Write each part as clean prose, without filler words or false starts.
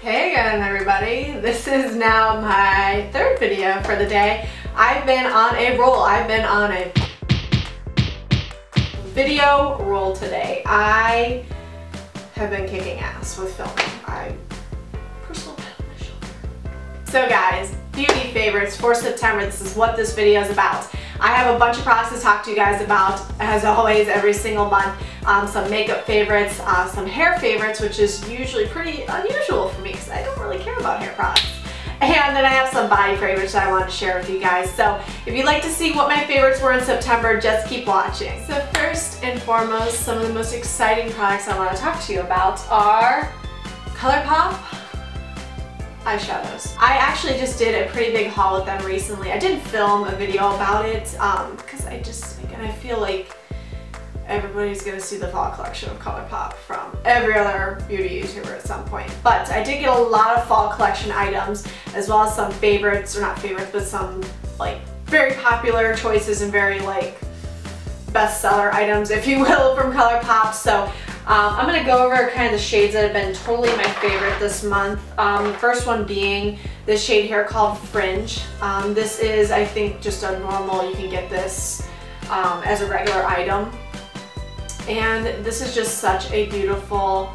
Hey again everybody, this is now my third video for the day. I've been on a roll. I've been on a video roll today. I have been kicking ass with filming. Personal pat on my shoulder. So guys, beauty favorites for September. This is what this video is about. I have a bunch of products to talk to you guys about, as always, every single month. Some makeup favorites, some hair favorites, which is usually pretty unusual for me because I don't really care about hair products. And then I have some body favorites that I want to share with you guys. So if you'd like to see what my favorites were in September, just keep watching. So first and foremost, some of the most exciting products I want to talk to you about are ColourPop eyeshadows. I actually just did a pretty big haul with them recently. I didn't film a video about it because I feel like everybody's gonna see the fall collection of ColourPop from every other beauty YouTuber at some point. But I did get a lot of fall collection items, as well as some favorites, or not favorites, but some like very popular choices and very like bestseller items, if you will, from ColourPop. So I'm going to go over kind of the shades that have been totally my favorite this month. The first one being this shade here called Fringe. This is, I think, just a normal, you can get this as a regular item. And this is just such a beautiful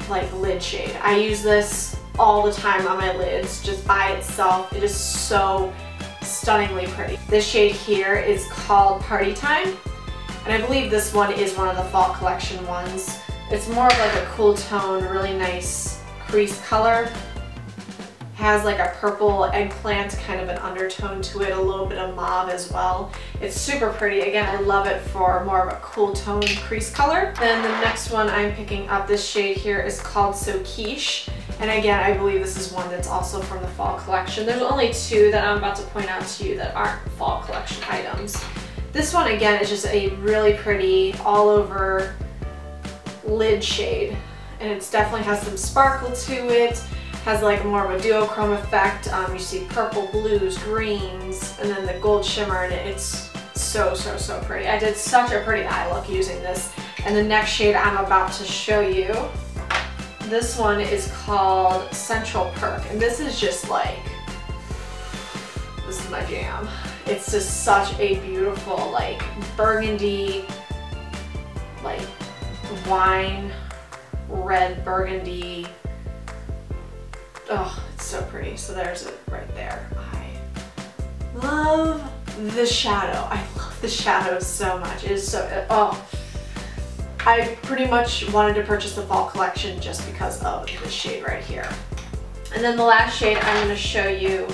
like lid shade. I use this all the time on my lids just by itself. It is so stunningly pretty. This shade here is called Party Time. And I believe this one is one of the fall collection ones. It's more of like a cool tone, really nice crease color. Has like a purple eggplant kind of an undertone to it, a little bit of mauve as well. It's super pretty. Again, I love it for more of a cool tone crease color. Then the next one I'm picking up, this shade here is called So Quiche. And again, I believe this is one that's also from the fall collection. There's only two that I'm about to point out to you that aren't fall collection items. This one again is just a really pretty all over lid shade, and it definitely has some sparkle to it, has like more of a duochrome effect. You see purple, blues, greens, and then the gold shimmer in it. It's so pretty. I did such a pretty eye look using this. And the next shade I'm about to show you, this one is called Central Perk, and this is just like, this is my jam. It's just such a beautiful like burgundy, like wine, red burgundy. Oh, it's so pretty. So there's it right there. I love the shadow. I love the shadow so much. It is so, oh. I pretty much wanted to purchase the fall collection just because of this shade right here. And then the last shade I'm going to show you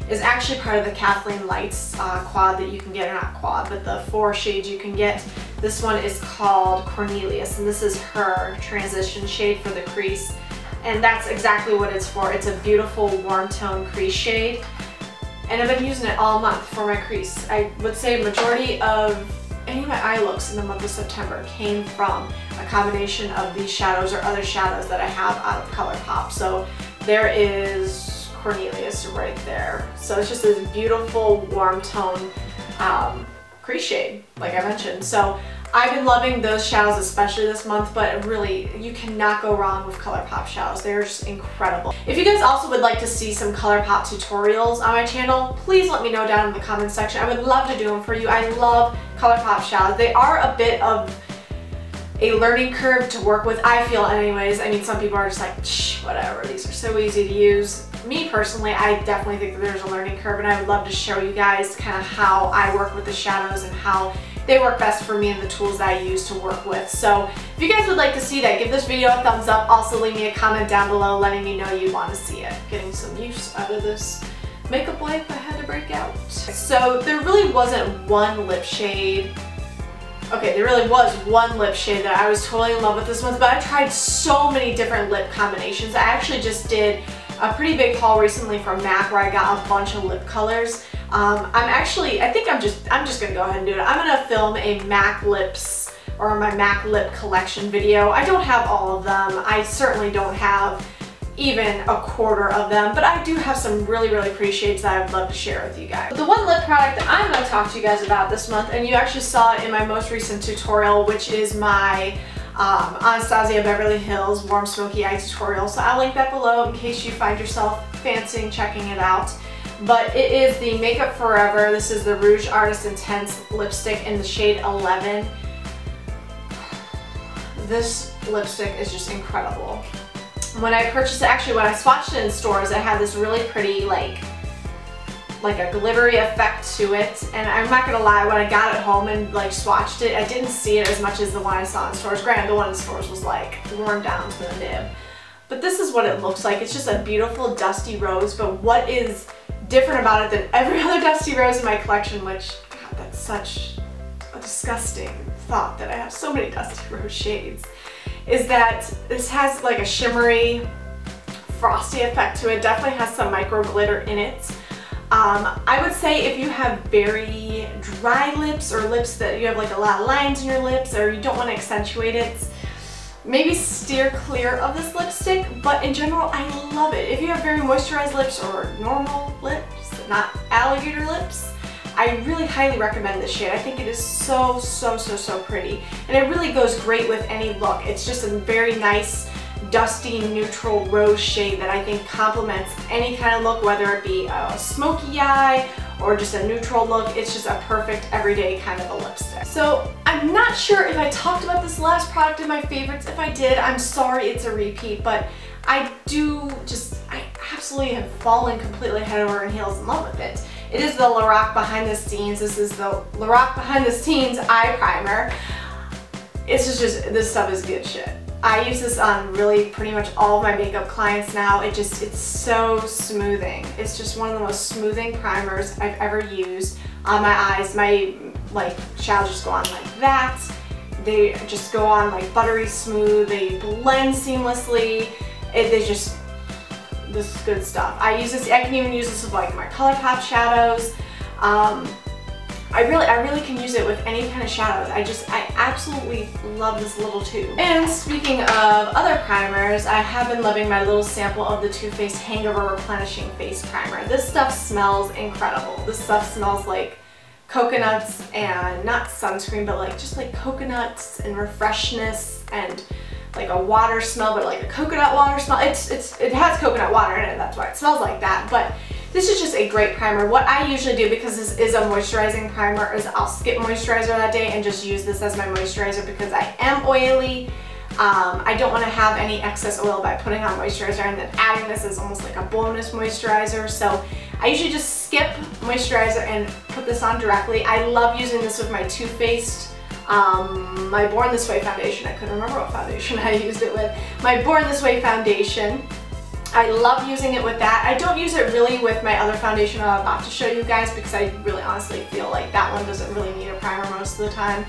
is actually part of the Kathleen Lights quad that you can get, or not quad, but the 4 shades you can get. This one is called Cornelius, and this is her transition shade for the crease. And that's exactly what it's for. It's a beautiful warm tone crease shade. And I've been using it all month for my crease. I would say majority of any of my eye looks in the month of September came from a combination of these shadows or other shadows that I have out of ColourPop. So there is Cornelius right there. So it's just this beautiful warm tone crease shade, like I mentioned. So I've been loving those shadows, especially this month, but really you cannot go wrong with ColourPop shadows. They're just incredible. If you guys also would like to see some ColourPop tutorials on my channel, please let me know down in the comment section. I would love to do them for you. I love ColourPop shadows. They are a bit of a learning curve to work with, I feel anyways. I mean, some people are just like, shh, whatever, these are so easy to use. Me personally, I definitely think that there's a learning curve, and I would love to show you guys kind of how I work with the shadows and how they work best for me and the tools that I use to work with. So if you guys would like to see that, give this video a thumbs up. Also leave me a comment down below letting me know you want to see it. Getting some use out of this makeup wipe I had to break out. So there really wasn't one lip shade. Okay, there really was one lip shade that I was totally in love with this month, but I tried so many different lip combinations. I actually just did a pretty big haul recently from MAC where I got a bunch of lip colors. I think I'm just gonna go ahead and do it. I'm gonna film a MAC lips, or my MAC lip collection video. I don't have all of them. I certainly don't have even a quarter of them, but I do have some really pretty shades that I'd love to share with you guys. The one lip product that I'm going to talk to you guys about this month, and you actually saw it in my most recent tutorial, which is my Anastasia Beverly Hills Warm Smoky Eye Tutorial. So I'll link that below in case you find yourself fancying checking it out. But it is the Makeup Forever. This is the Rouge Artist Intense lipstick in the shade 11. This lipstick is just incredible. When I purchased it, actually when I swatched it in stores, it had this really pretty like a glittery effect to it, and I'm not gonna lie, when I got it home and like swatched it, I didn't see it as much as the one I saw in stores. Granted, the one in stores was like worn down to the nib, but this is what it looks like. It's just a beautiful dusty rose, but what is different about it than every other dusty rose in my collection, which, God, that's such a disgusting thought that I have so many dusty rose shades, is that this has like a shimmery, frosty effect to it. Definitely has some micro glitter in it. I would say if you have very dry lips or lips that you have like a lot of lines in your lips or you don't want to accentuate it, maybe steer clear of this lipstick, but in general I love it. If you have very moisturized lips or normal lips, not alligator lips, I really highly recommend this shade. I think it is so pretty, and it really goes great with any look. It's just a very nice dusty neutral rose shade that I think complements any kind of look, whether it be a smoky eye or just a neutral look. It's just a perfect everyday kind of a lipstick. So I'm not sure if I talked about this last product in my favorites. If I did, I'm sorry it's a repeat, but I absolutely have fallen completely head over heels in love with it. It is the Lorac Behind the Scenes. This is the Lorac Behind the Scenes eye primer. It's just this stuff is good shit. I use this on really pretty much all of my makeup clients now. It's so smoothing. It's just one of the most smoothing primers I've ever used on my eyes. My shadows just go on like that. They just go on like buttery smooth. They blend seamlessly. This is good stuff. I can even use this with like my ColourPop shadows. I really can use it with any kind of shadows. I absolutely love this little tube. And speaking of other primers, I have been loving my little sample of the Too Faced Hangover Replenishing Face Primer. This stuff smells incredible. This stuff smells like coconuts, and not sunscreen, but like just like coconuts and refreshness and like a water smell, but like a coconut water smell. It has coconut water in it, that's why it smells like that. But this is just a great primer. What I usually do, because this is a moisturizing primer, is I'll skip moisturizer that day and just use this as my moisturizer because I am oily. I don't want to have any excess oil by putting on moisturizer, and then adding this is almost like a bonus moisturizer. So I usually just skip moisturizer and put this on directly. I love using this with my Too Faced, my Born This Way foundation. I couldn't remember what foundation I used it with. My Born This Way foundation. I love using it with that. I don't use it really with my other foundation I'm about to show you guys because I really honestly feel like that one doesn't really need a primer most of the time.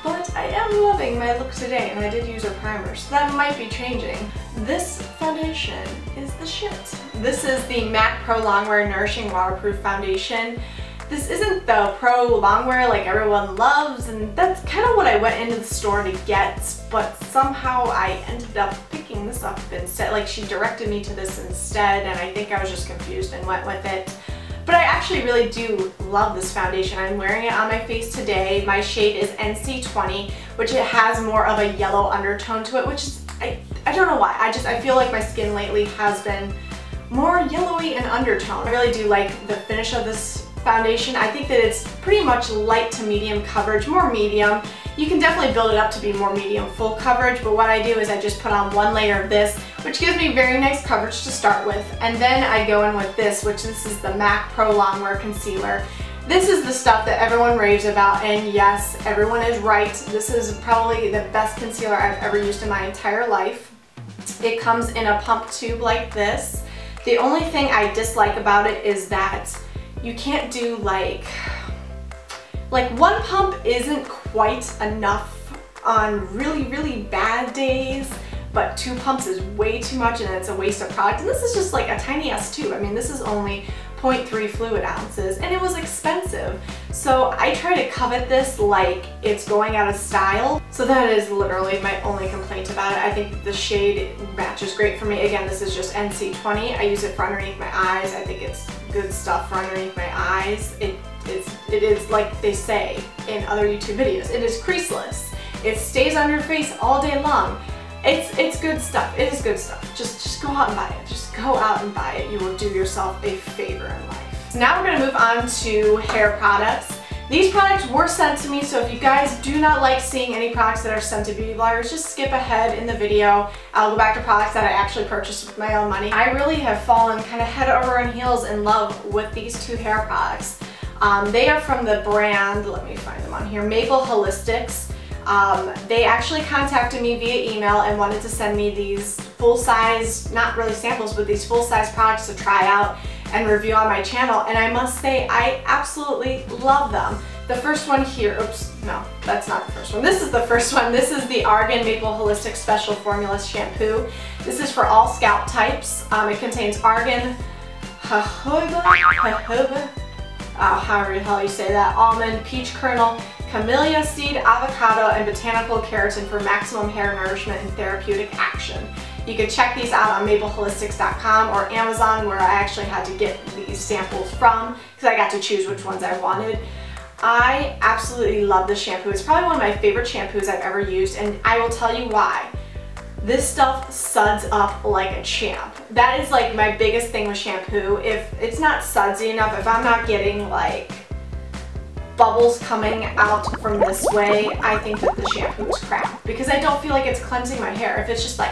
But I am loving my look today, and I did use a primer, so that might be changing. This foundation is the shit. This is the MAC Pro Longwear Nourishing Waterproof Foundation. This isn't the Pro Longwear like everyone loves, and that's kind of what I went into the store to get, but somehow I ended up picking this up instead. Like, she directed me to this instead, and I think I was just confused and went with it. But I actually really do love this foundation. I'm wearing it on my face today. My shade is NC20, which it has more of a yellow undertone to it, which is, I don't know why. I feel like my skin lately has been more yellowy in undertone. I really do like the finish of this foundation. I think that it's pretty much light to medium coverage, more medium. You can definitely build it up to be more medium full coverage, but what I do is I just put on one layer of this, which gives me very nice coverage to start with, and then I go in with this, this is the MAC Pro Longwear Concealer. This is the stuff that everyone raves about, and yes, everyone is right. This is probably the best concealer I've ever used in my entire life. It comes in a pump tube like this. The only thing I dislike about it is that you can't do like one pump isn't quite enough on really bad days, but 2 pumps is way too much, and it's a waste of product. And this is just like a tiny ass tube. I mean, this is only 0.3 fluid ounces, and it was expensive. So I try to covet this like it's going out of style. So that is literally my only complaint about it. I think the shade matches great for me. Again, this is just NC20. I use it for underneath my eyes. I think it's good stuff for underneath my eyes. It is like they say in other YouTube videos, it is creaseless. It stays on your face all day long. It's good stuff. It is good stuff. Just go out and buy it. Just go out and buy it. You will do yourself a favor in life. So now we're going to move on to hair products. These products were sent to me, so if you guys do not like seeing any products that are sent to beauty bloggers, just skip ahead in the video. I'll go back to products that I actually purchased with my own money. I really have fallen kind of head over and heels in love with these two hair products. They are from the brand, let me find them on here, Maple Holistics. They actually contacted me via email and wanted to send me these full-size, not really samples, but these full-size products to try out and review on my channel, and I must say I absolutely love them. The first one here, oops, no, that's not the first one. This is the first one. This is the Argan Maple Holistic Special Formula Shampoo. This is for all scalp types. It contains argan, jojoba, however the hell you say that, almond, peach kernel, camellia seed, avocado, and botanical keratin for maximum hair nourishment and therapeutic action. You can check these out on mapleholistics.com or Amazon, where I actually had to get these samples from because I got to choose which ones I wanted. I absolutely love this shampoo. It's probably one of my favorite shampoos I've ever used, and I will tell you why. This stuff suds up like a champ. That is like my biggest thing with shampoo. If it's not sudsy enough, if I'm not getting like bubbles coming out from this way, I think that the shampoo is crap because I don't feel like it's cleansing my hair. If it's just like,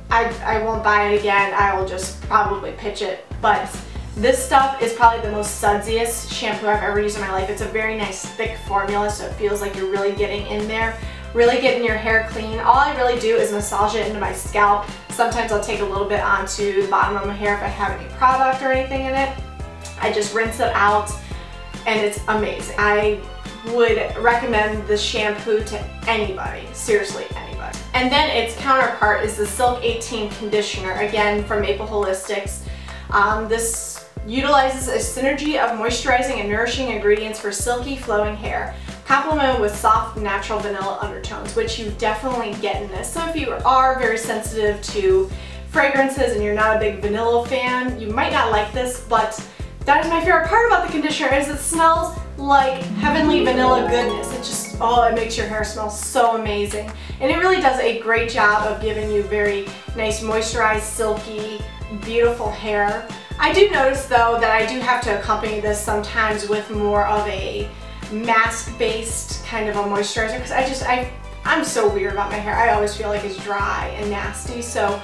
I won't buy it again. I will just probably pitch it. But this stuff is probably the most sudsiest shampoo I've ever used in my life. It's a very nice thick formula, so it feels like you're really getting in there, really getting your hair clean. All I really do is massage it into my scalp. Sometimes I'll take a little bit onto the bottom of my hair if I have any product or anything in it. I just rinse it out, and it's amazing. I would recommend this shampoo to anybody, seriously anybody. And then its counterpart is the Silk 18 conditioner, again from Maple Holistics. This utilizes a synergy of moisturizing and nourishing ingredients for silky flowing hair, complemented with soft natural vanilla undertones, which you definitely get in this. So if you are very sensitive to fragrances and you're not a big vanilla fan, you might not like this, but that is my favorite part about the conditioner, is it smells like heavenly vanilla goodness. It just, oh, it makes your hair smell so amazing. And it really does a great job of giving you very nice moisturized, silky, beautiful hair. I do notice though that I do have to accompany this sometimes with more of a mask-based kind of a moisturizer because I'm so weird about my hair. I always feel like it's dry and nasty, so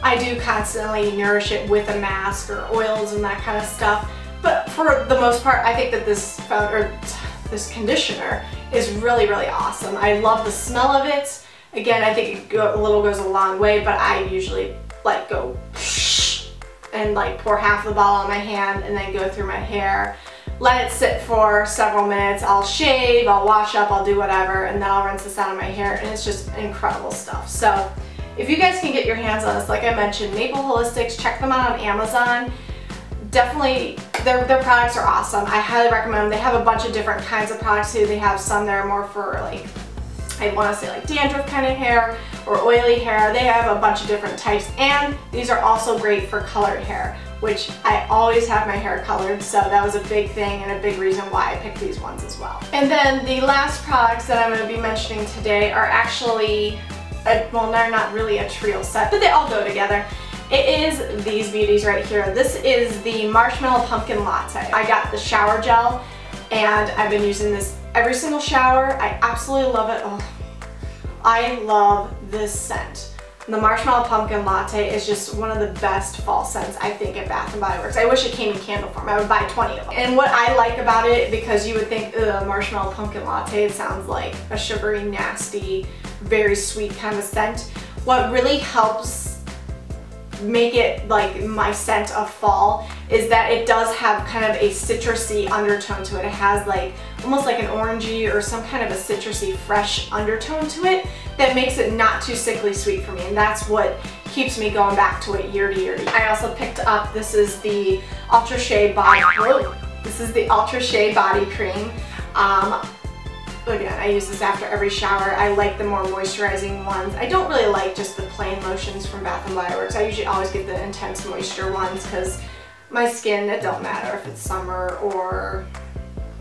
I do constantly nourish it with a mask or oils and that kind of stuff. But for the most part, I think that this conditioner is really, really awesome. I love the smell of it. Again, I think a little goes a long way, but I usually like go and like pour half the bottle on my hand and then go through my hair. Let it sit for several minutes. I'll shave, I'll wash up, I'll do whatever, and then I'll rinse this out of my hair, and it's just incredible stuff. So if you guys can get your hands on this, like I mentioned, Maple Holistics, check them out on Amazon. Definitely, their products are awesome. I highly recommend them. They have a bunch of different kinds of products too. They have some that are more for like, I want to say like dandruff kind of hair or oily hair. They have a bunch of different types, and these are also great for colored hair, which I always have my hair colored, so that was a big thing and a big reason why I picked these ones as well. And then the last products that I'm going to be mentioning today are actually, well, they're not really a trio set, but they all go together. It is these beauties right here. This is the Marshmallow Pumpkin Latte. I got the shower gel, and I've been using this every single shower. I absolutely love it. Oh, I love this scent. The Marshmallow Pumpkin Latte is just one of the best fall scents, I think, at Bath & Body Works. I wish it came in candle form. I would buy 20 of them. And what I like about it, because you would think, ugh, Marshmallow Pumpkin Latte, it sounds like a sugary, nasty, very sweet kind of scent. What really helps make it like my scent of fall is that it does have kind of a citrusy undertone to it. It has like almost like an orangey or some kind of a citrusy fresh undertone to it that makes it not too sickly sweet for me, and that's what keeps me going back to it year to year. I also picked up, this is the Ultra Shea Body, this is the Ultra Shea Body Cream. Again, I use this after every shower. I like the more moisturizing ones. I don't really like just the plain lotions from Bath & Body Works. I usually always get the intense moisture ones because my skin, it don't matter if it's summer or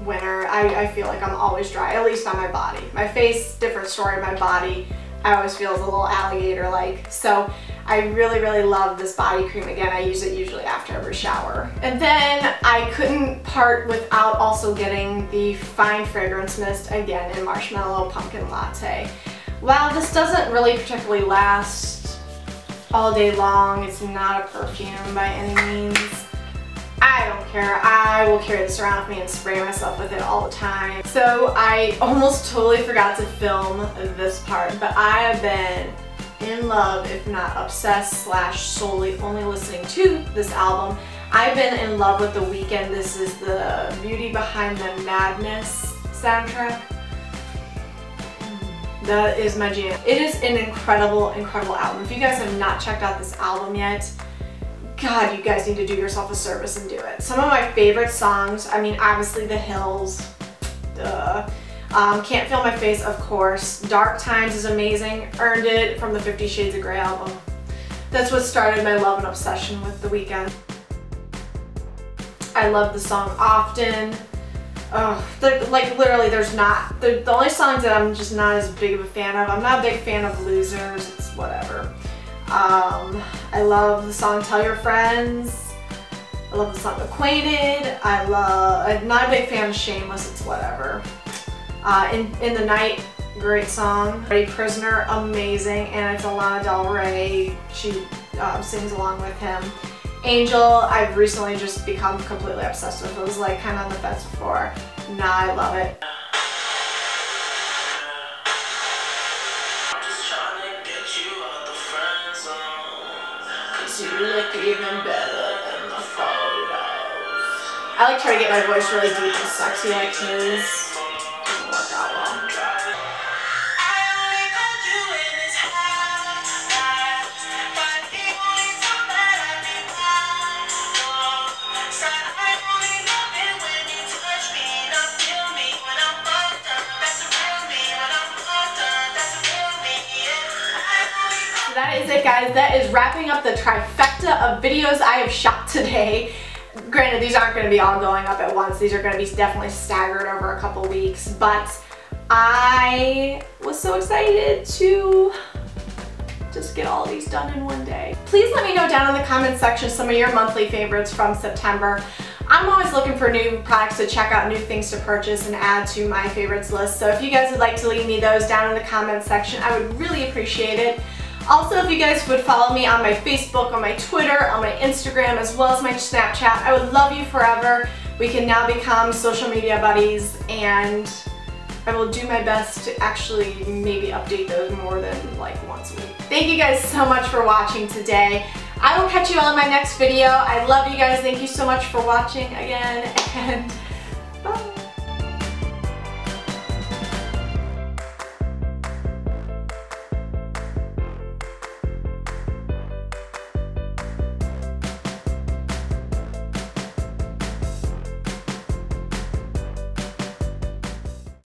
winter. I feel like I'm always dry, at least on my body. My face, different story. My body, I always feel a little alligator-like. So I really, really love this body cream. Again, I use it usually after every shower. And then I couldn't part without also getting the Fine Fragrance Mist, again, in Marshmallow Pumpkin Latte. While this doesn't really particularly last all day long, it's not a perfume by any means, I don't care. I will carry this around with me and spray myself with it all the time. So I almost totally forgot to film this part, but I have been in love, if not obsessed / solely only listening to this album. I've been in love with The Weeknd. This is the Beauty Behind the Madness soundtrack. That is my jam. It is an incredible, incredible album. If you guys have not checked out this album yet, God, you guys need to do yourself a service and do it. Some of my favorite songs, I mean, obviously The Hills, duh. Can't Feel My Face, of course. Dark Times is amazing. Earned It from the 50 Shades of Grey album. That's what started my love and obsession with The Weeknd. I love the song Often. Like literally there's not, the only songs that I'm just not as big of a fan of, I'm not a big fan of Losers, it's whatever. I love the song Tell Your Friends. I love the song Acquainted. I'm not a big fan of Shameless, it's whatever. In the Night, great song. Prisoner, amazing, and it's Lana Del Rey. She sings along with him. Angel, I've recently just become completely obsessed with. I was like kind of on the fence before. Nah, I love it. You look even better than the photos. I like try to get my voice really deep and sexy like his. Doesn't work out well. That is it, guys. That is wrapping up the trifecta of videos I have shot today. Granted, these aren't going to be all going up at once. These are going to be definitely staggered over a couple weeks, but I was so excited to just get all these done in one day. Please let me know down in the comments section some of your monthly favorites from September. I'm always looking for new products to check out, new things to purchase and add to my favorites list. So if you guys would like to leave me those down in the comments section, I would really appreciate it. Also, if you guys would follow me on my Facebook, on my Twitter, on my Instagram, as well as my Snapchat, I would love you forever. We can now become social media buddies, and I will do my best to actually maybe update those more than like once a week. Thank you guys so much for watching today. I will catch you all in my next video. I love you guys. Thank you so much for watching again, and bye.